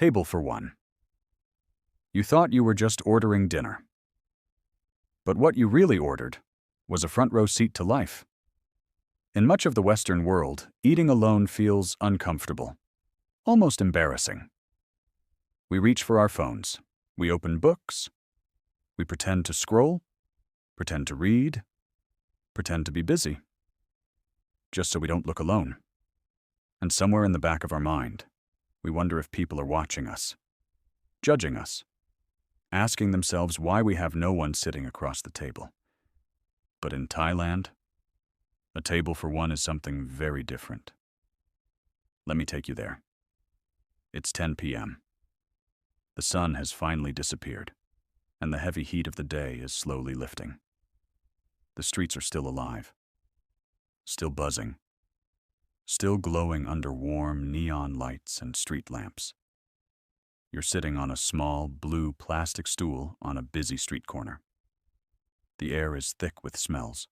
Table for one. You thought you were just ordering dinner. But what you really ordered was a front row seat to life. In much of the Western world, eating alone feels uncomfortable, almost embarrassing. We reach for our phones. We open books. We pretend to scroll, pretend to read, pretend to be busy, just so we don't look alone. And somewhere in the back of our mind, we wonder if people are watching us, judging us, asking themselves why we have no one sitting across the table. But in Thailand, a table for one is something very different. Let me take you there. It's 10 p.m. The sun has finally disappeared, and the heavy heat of the day is slowly lifting. The streets are still alive, still buzzing, still glowing under warm neon lights and street lamps. You're sitting on a small, blue plastic stool on a busy street corner. The air is thick with smells.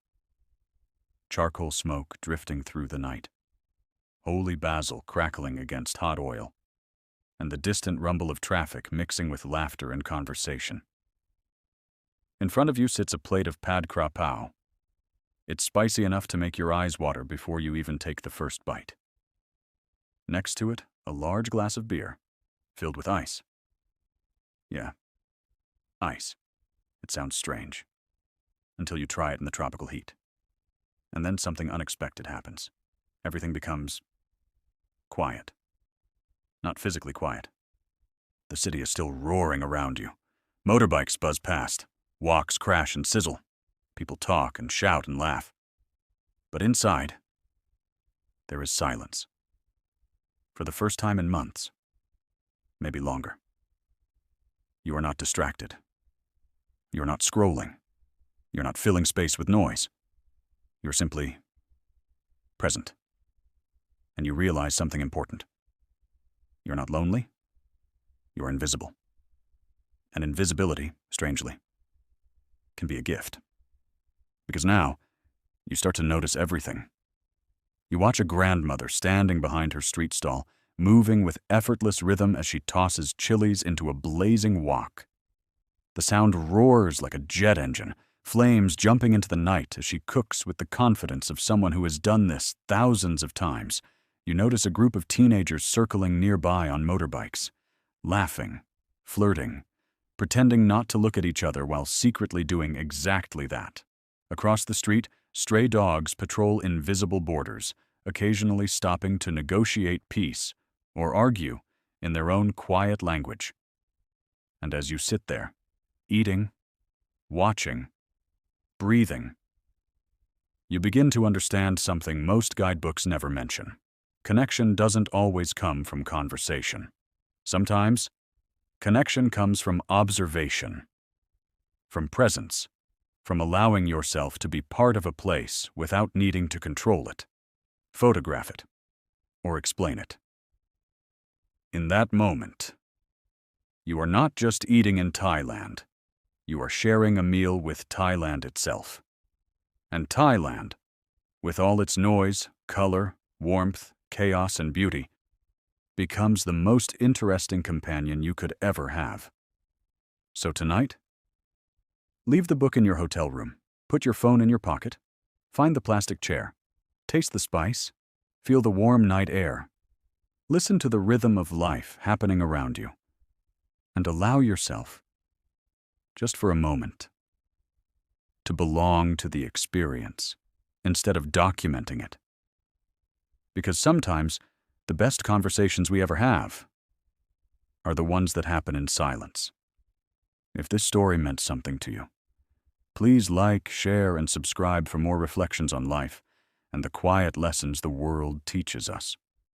Charcoal smoke drifting through the night, holy basil crackling against hot oil, and the distant rumble of traffic mixing with laughter and conversation. In front of you sits a plate of pad kra pao. It's spicy enough to make your eyes water before you even take the first bite. Next to it, a large glass of beer, filled with ice. Yeah, ice. It sounds strange, until you try it in the tropical heat. And then something unexpected happens. Everything becomes quiet. Not physically quiet. The city is still roaring around you. Motorbikes buzz past. Walks crash and sizzle. People talk and shout and laugh. But inside, there is silence. For the first time in months. Maybe longer. You are not distracted. You are not scrolling. You're not filling space with noise. You're simply present. And you realize something important. You're not lonely. You're invisible. And invisibility, strangely, can be a gift. Because now, you start to notice everything. You watch a grandmother standing behind her street stall, moving with effortless rhythm as she tosses chilies into a blazing wok. The sound roars like a jet engine, flames jumping into the night as she cooks with the confidence of someone who has done this thousands of times. You notice a group of teenagers circling nearby on motorbikes, laughing, flirting, pretending not to look at each other while secretly doing exactly that. Across the street, stray dogs patrol invisible borders, occasionally stopping to negotiate peace or argue in their own quiet language. And as you sit there, eating, watching, breathing, you begin to understand something most guidebooks never mention. Connection doesn't always come from conversation. Sometimes, connection comes from observation, from presence, from allowing yourself to be part of a place without needing to control it, photograph it, or explain it. In that moment, you are not just eating in Thailand. You are sharing a meal with Thailand itself. And Thailand, with all its noise, color, warmth, chaos, and beauty, becomes the most interesting companion you could ever have. So tonight, leave the book in your hotel room, put your phone in your pocket, find the plastic chair, taste the spice, feel the warm night air, listen to the rhythm of life happening around you, and allow yourself, just for a moment, to belong to the experience instead of documenting it. Because sometimes the best conversations we ever have are the ones that happen in silence. If this story meant something to you, please like, share, and subscribe for more reflections on life and the quiet lessons the world teaches us.